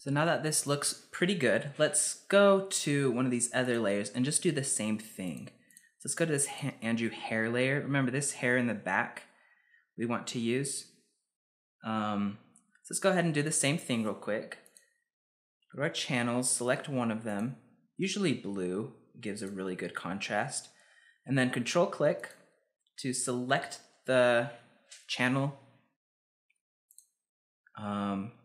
So now that this looks pretty good, let's go to one of these other layers and just do the same thing. So let's go to this Andrew hair layer. Remember this hair in the back we want to use. So let's go ahead and do the same thing real quick. Go to our channels, select one of them. Usually blue gives a really good contrast. And then control click to select the channel.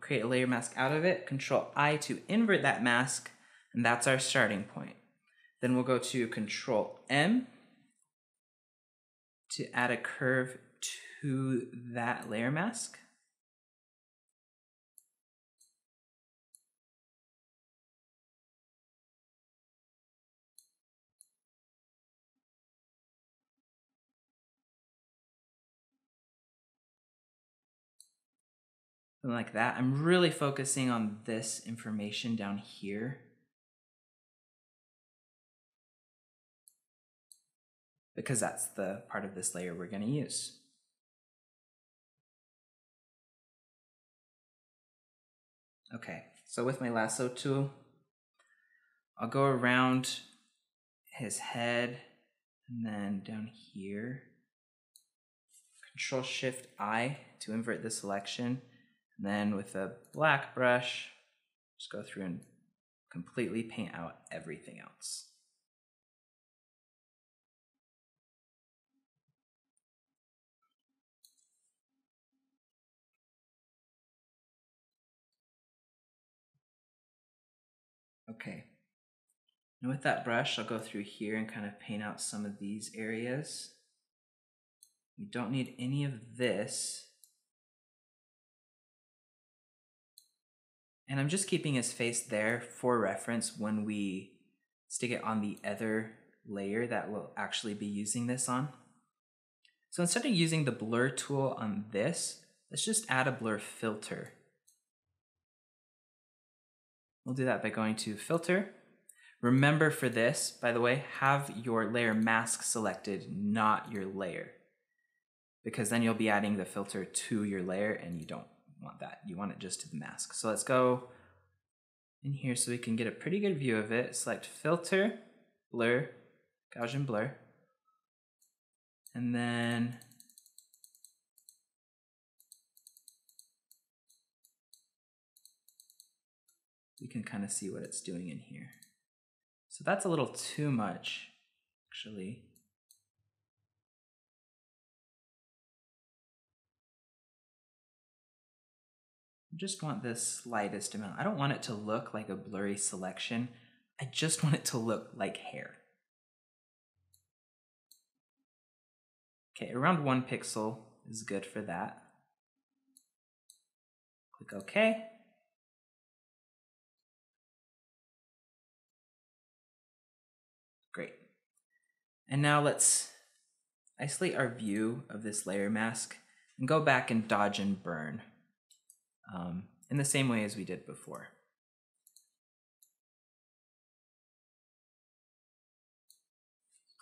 Create a layer mask out of it, Control I to invert that mask, and that's our starting point. Then we'll go to Control M to add a curve to that layer mask. Something like that. I'm really focusing on this information down here, because that's the part of this layer we're going to use. Okay, so with my lasso tool, I'll go around his head and then down here. Control Shift I to invert the selection. And then with a black brush, just go through and completely paint out everything else. Okay. And with that brush, I'll go through here and kind of paint out some of these areas. We don't need any of this. And I'm just keeping his face there for reference when we stick it on the other layer that we'll actually be using this on. So instead of using the blur tool on this, let's just add a blur filter. We'll do that by going to Filter. Remember for this, by the way, have your layer mask selected, not your layer, because then you'll be adding the filter to your layer and you don't want that. You want it just to the mask. So let's go in here so we can get a pretty good view of it. Select Filter, Blur, Gaussian Blur, and then we can kind of see what it's doing in here. So that's a little too much, actually. I just want the slightest amount. I don't want it to look like a blurry selection. I just want it to look like hair. Okay, around 1 pixel is good for that. Click OK. Great. And now let's isolate our view of this layer mask and go back and dodge and burn in the same way as we did before.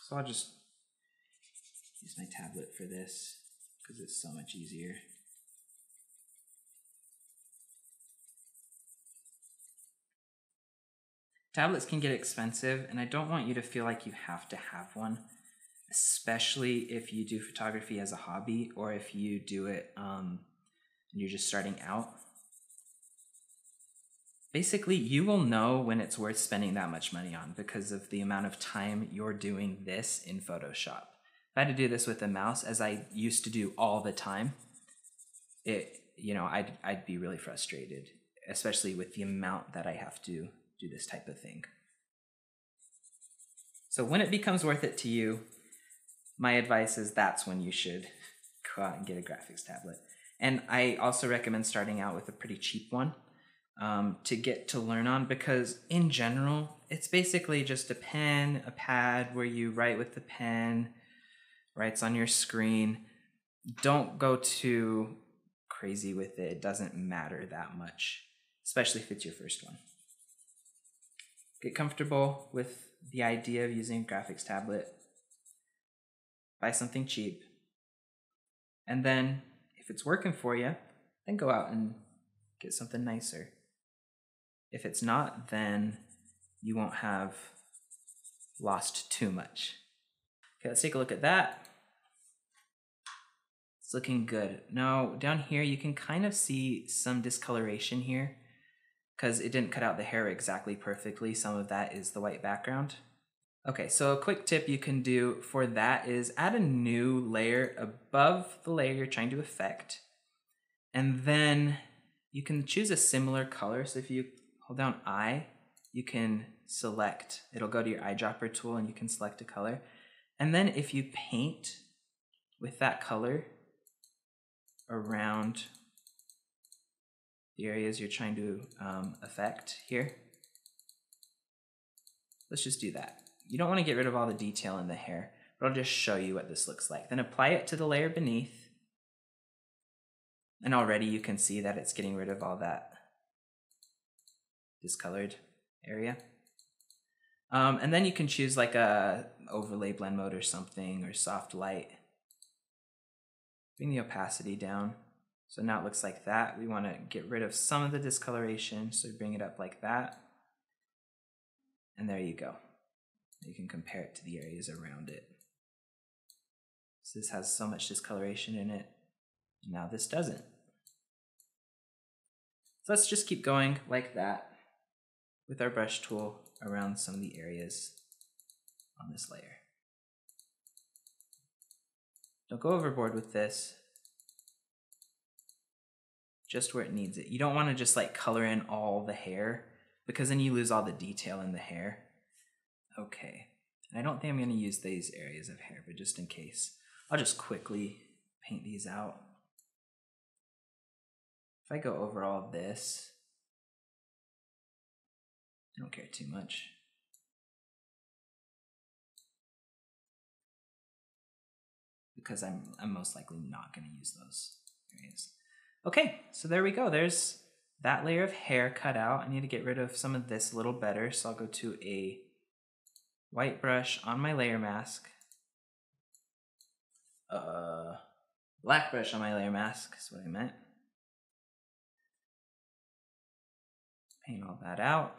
So I'll just use my tablet for this because it's so much easier. Tablets can get expensive, and I don't want you to feel like you have to have one, especially if you do photography as a hobby or if you do it and you're just starting out. Basically, you will know when it's worth spending that much money on because of the amount of time you're doing this in Photoshop. If I had to do this with a mouse, as I used to do all the time, I'd be really frustrated, especially with the amount that I have to do this type of thing. So when it becomes worth it to you, my advice is that's when you should go out and get a graphics tablet. And I also recommend starting out with a pretty cheap one to get to learn on, because in general, it's basically just a pen, a pad where you write with the pen, writes on your screen. Don't go too crazy with it. It doesn't matter that much, especially if it's your first one. Get comfortable with the idea of using a graphics tablet. Buy something cheap. And then, if it's working for you, then go out and get something nicer. If it's not, then you won't have lost too much. Okay, let's take a look at that. It's looking good. Now down here you can kind of see some discoloration here because it didn't cut out the hair exactly perfectly. Some of that is the white background. Okay, so a quick tip you can do for that is add a new layer above the layer you're trying to affect. And then you can choose a similar color. So if you hold down I, you can select, it'll go to your eyedropper tool and you can select a color. And then if you paint with that color around the areas you're trying to affect here, let's just do that. You don't want to get rid of all the detail in the hair, but I'll just show you what this looks like. Then apply it to the layer beneath. And already you can see that it's getting rid of all that discolored area. And then you can choose like a overlay blend mode or something, or soft light. Bring the opacity down. So now it looks like that. We want to get rid of some of the discoloration, so bring it up like that. And there you go. You can compare it to the areas around it. So this has so much discoloration in it. Now this doesn't. So let's just keep going like that with our brush tool around some of the areas on this layer. Don't go overboard with this. Just where it needs it. You don't want to just like color in all the hair because then you lose all the detail in the hair. Okay, and I don't think I'm going to use these areas of hair, but just in case, I'll just quickly paint these out. If I go over all this, I don't care too much. Because I'm most likely not going to use those areas. Okay, so there we go. There's that layer of hair cut out. I need to get rid of some of this a little better, so I'll go to a white brush on my layer mask. Black brush on my layer mask is what I meant. Paint all that out.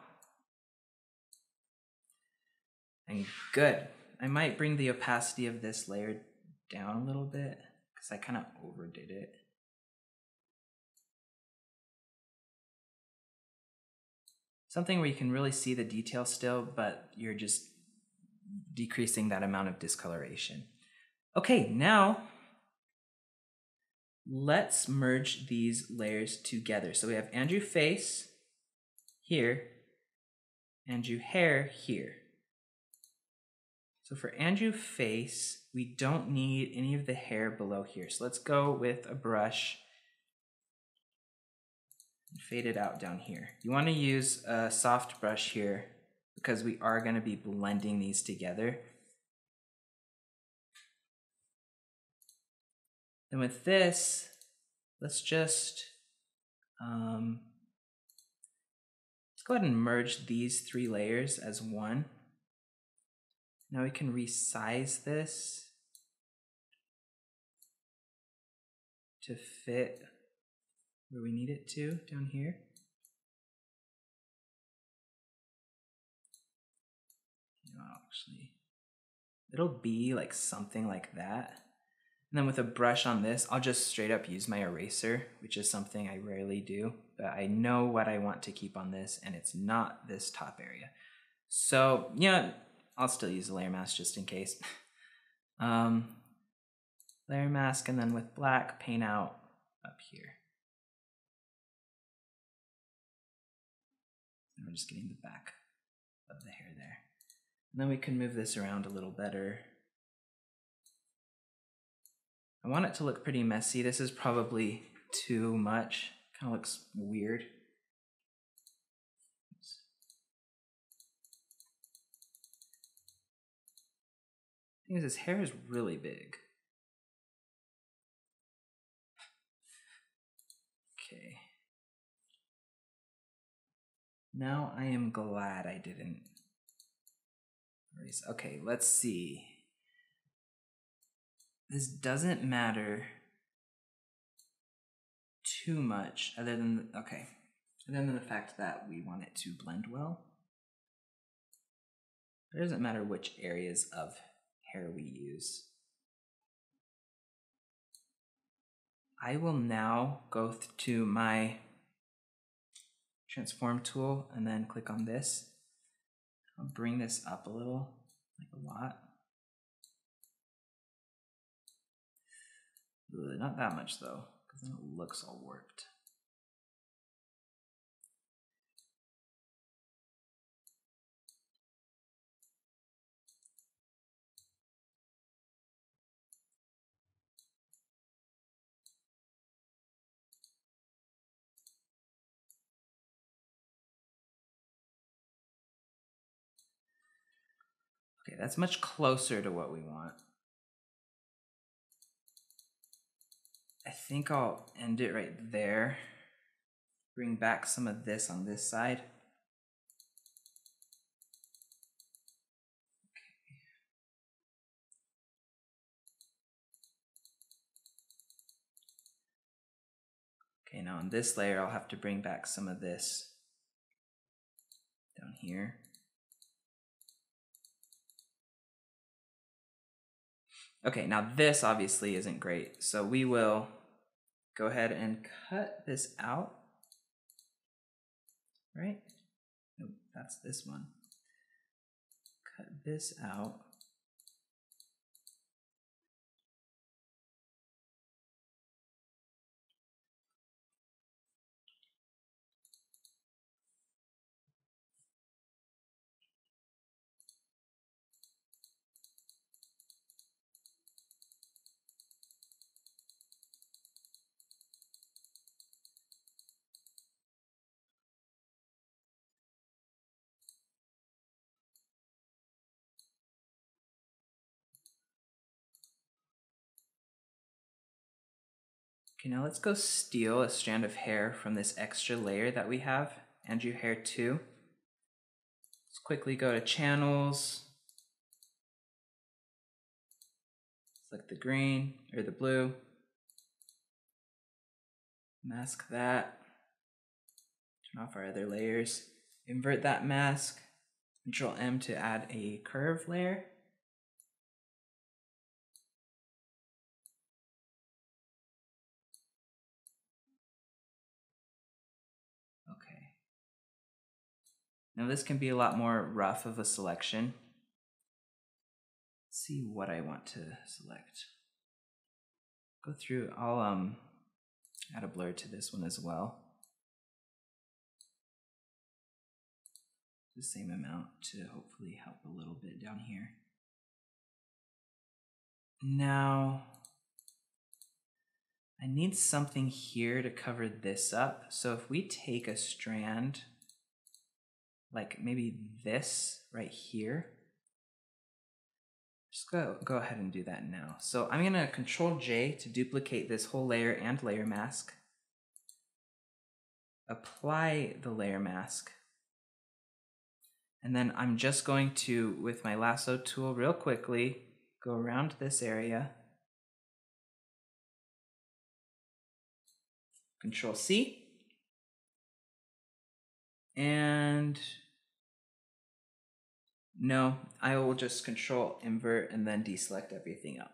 And good. I might bring the opacity of this layer down a little bit because I kind of overdid it. Something where you can really see the detail still, but you're just decreasing that amount of discoloration. Okay, now let's merge these layers together. So we have Andrew face here, Andrew hair here. So for Andrew face, we don't need any of the hair below here. So let's go with a brush and fade it out down here. You want to use a soft brush here because we are going to be blending these together. And with this, let's just let's go ahead and merge these three layers as one. Now we can resize this to fit where we need it to down here. Actually, it'll be like something like that. And then with a brush on this, I'll just straight up use my eraser, which is something I rarely do, but I know what I want to keep on this, and it's not this top area. So, yeah, I'll still use a layer mask just in case. Layer mask, and then with black, paint out up here. And we're just getting the back of the hair there. And then we can move this around a little better. I want it to look pretty messy. This is probably too much. Kind of looks weird. Oops. The thing is, his hair is really big. Okay. Now I am glad I didn't erase. Okay, let's see. This doesn't matter too much other than, okay. And then the fact that we want it to blend well. It doesn't matter which areas of hair we use. I will now go to my transform tool and then click on this. I'll bring this up a little, like a lot. Ooh, not that much though, because then it looks all warped. Okay, that's much closer to what we want. I think I'll end it right there. Bring back some of this on this side. Okay, now on this layer, I'll have to bring back some of this down here. Okay, now this obviously isn't great, so we will go ahead and cut this out, right? Nope, that's this one. Cut this out. Okay, now let's go steal a strand of hair from this extra layer that we have, and your hair too. Let's quickly go to channels, select the green or the blue, mask that, turn off our other layers, invert that mask, Control M to add a curve layer. Okay. Now this can be a lot more rough of a selection. Let's see what I want to select. Go through, I'll add a blur to this one as well. The same amount to hopefully help a little bit down here. Now, I need something here to cover this up. So if we take a strand, like maybe this right here, just go ahead and do that now. So I'm gonna Control J to duplicate this whole layer and layer mask. Apply the layer mask. And then I'm just going to, with my lasso tool real quickly, go around this area. Control C. And no, I will just Control invert and then deselect everything else.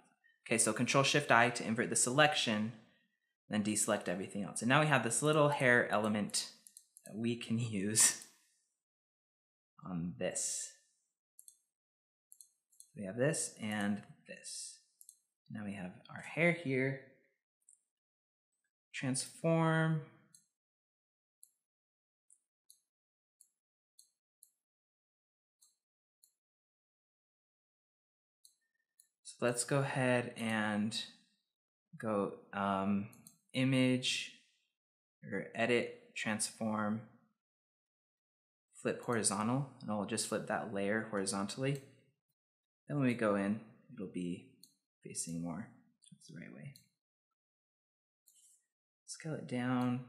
Okay, so Control Shift I to invert the selection, then deselect everything else. And now we have this little hair element that we can use on this. We have this and this. Now we have our hair here. Transform. So let's go ahead and go image or edit, transform, flip horizontal, and I'll just flip that layer horizontally. Then when we go in, it'll be facing more. That's the right way. Scale it down.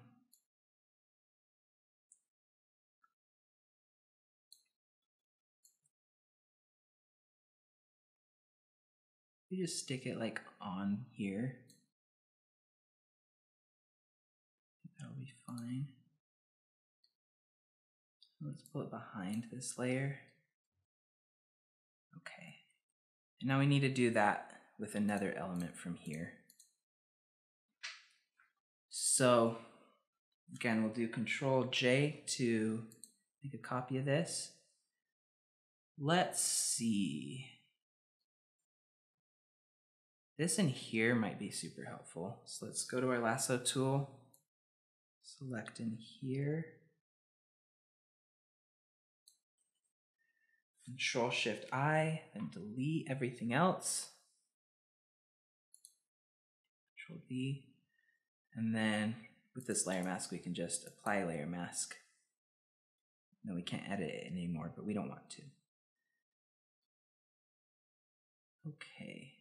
We just stick it like on here. That'll be fine. Let's pull it behind this layer. Okay. And now we need to do that with another element from here. So again, we'll do Control J to make a copy of this. Let's see. This in here might be super helpful. So let's go to our lasso tool, select in here, Control Shift I, then delete everything else. Control D, and then with this layer mask, we can just apply a layer mask. No, we can't edit it anymore, but we don't want to. Okay,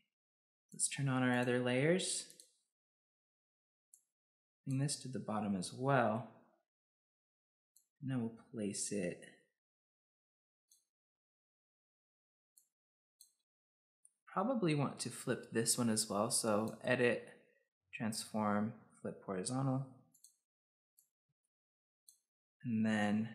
let's turn on our other layers. Bring this to the bottom as well. And then we'll place it probably want to flip this one as well. So edit, transform, flip horizontal. And then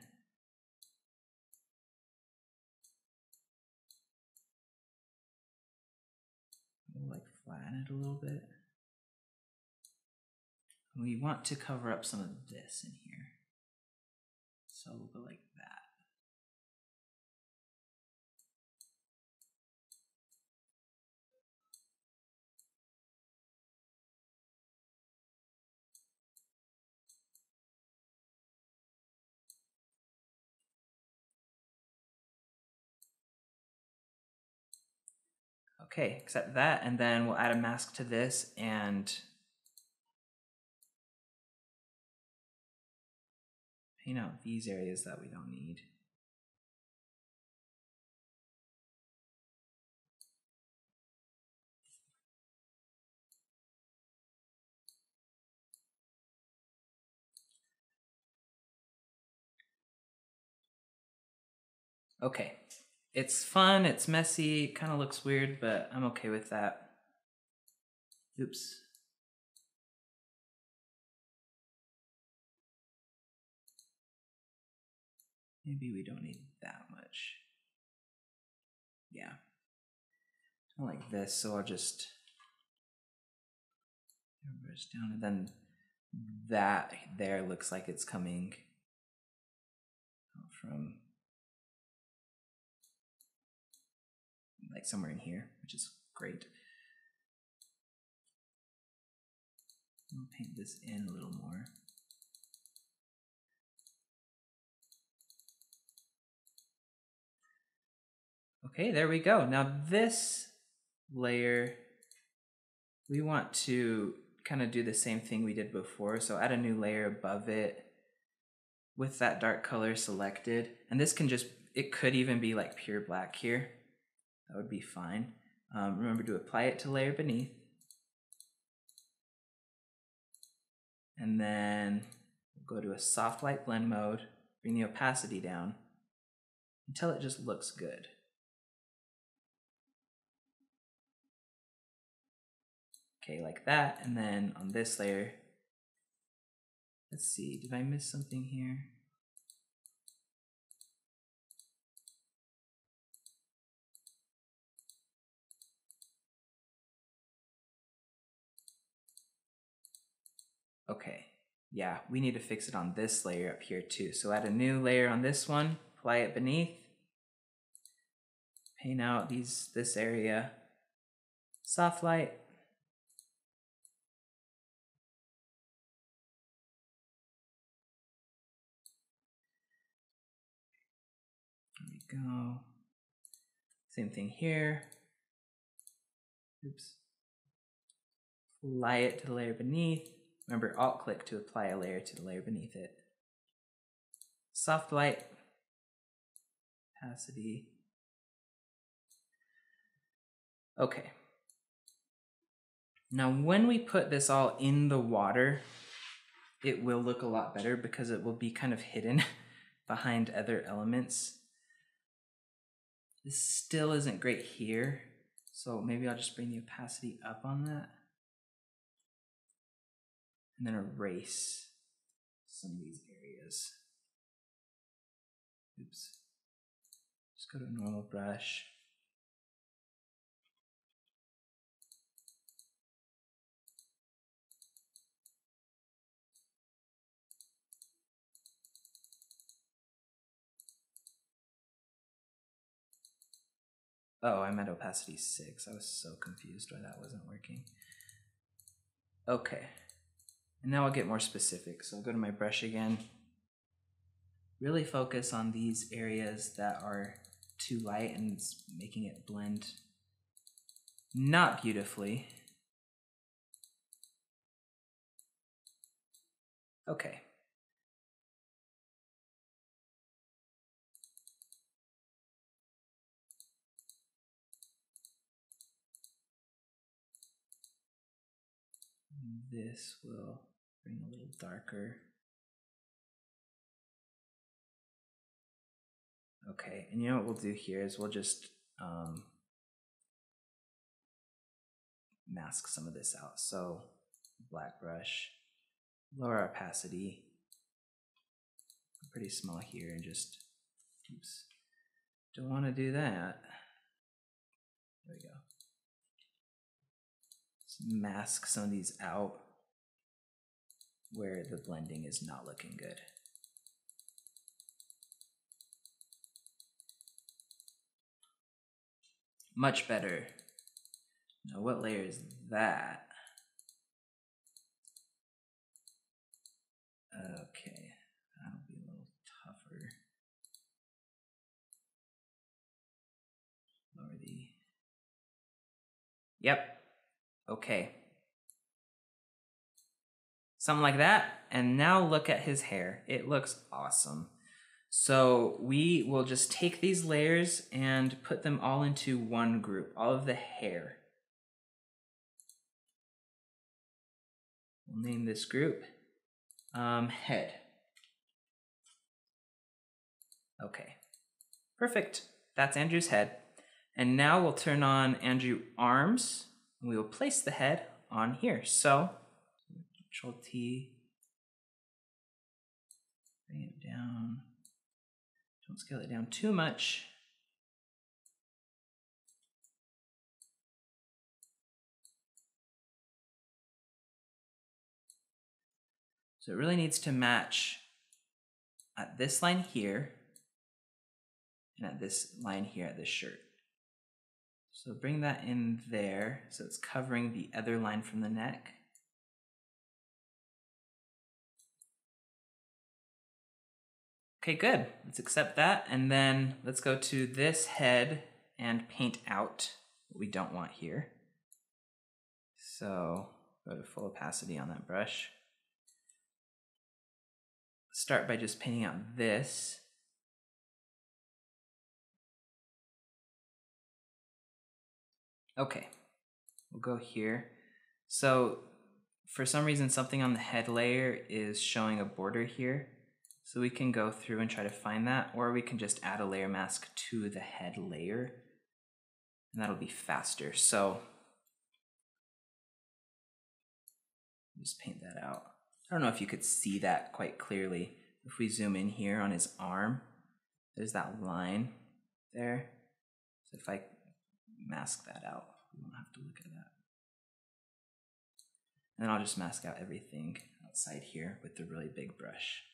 we'll like flatten it a little bit. We want to cover up some of this in here. So we'll go like that. Okay, accept that, and then we'll add a mask to this and paint out these areas that we don't need. Okay, it's fun, it's messy, it kind of looks weird, but I'm okay with that. Oops. Maybe we don't need that much. Yeah. I like this, so I'll just reverse down, and then that there looks like it's coming from like somewhere in here, which is great. I'll paint this in a little more. Okay, there we go. Now this layer, we want to kind of do the same thing we did before. So add a new layer above it with that dark color selected. And this can just, it could even be like pure black here. That would be fine. Remember to apply it to layer beneath. And then we'll go to a soft light blend mode, bring the opacity down until it just looks good. Okay, like that. And then on this layer, let's see, did I miss something here? Okay, yeah, we need to fix it on this layer up here too. So add a new layer on this one, apply it beneath, paint out this area, soft light. There we go. Same thing here. Oops. Apply it to the layer beneath. Remember, Alt-click to apply a layer to the layer beneath it. Soft light, opacity. Okay. Now, when we put this all in the water, it will look a lot better because it will be kind of hidden behind other elements. This still isn't great here, so maybe I'll just bring the opacity up on that. And then erase some of these areas. Oops. Just go to a normal brush. Oh, I'm at opacity 6. I was so confused why that wasn't working. Okay. And now I'll get more specific. So I'll go to my brush again. Really focus on these areas that are too light and it's making it blend not beautifully. Okay. This will bring a little darker. Okay, and you know what we'll do here is we'll just mask some of this out. So black brush, lower opacity, pretty small here, and just, oops, don't want to do that. There we go. Let's mask some of these out where the blending is not looking good. Much better. Now what layer is that? Okay, that'll be a little tougher. Lower the... Yep, okay. Something like that, and now look at his hair. It looks awesome. So we will just take these layers and put them all into one group, all of the hair. We'll name this group head. Okay, perfect. That's Andrew's head. And now we'll turn on Andrew arms. And we will place the head on here. So, Control T, bring it down. Don't scale it down too much. So it really needs to match at this line here and at this line here at this shirt. So bring that in there so it's covering the other line from the neck. Okay, good. Let's accept that, and then let's go to this head and paint out what we don't want here. So go to full opacity on that brush. Start by just painting out this. Okay, we'll go here. So for some reason, something on the head layer is showing a border here. So we can go through and try to find that, or we can just add a layer mask to the head layer, and that'll be faster. So just paint that out. I don't know if you could see that quite clearly. If we zoom in here on his arm, there's that line there. So if I mask that out, we won't have to look at that. And then I'll just mask out everything outside here with the really big brush.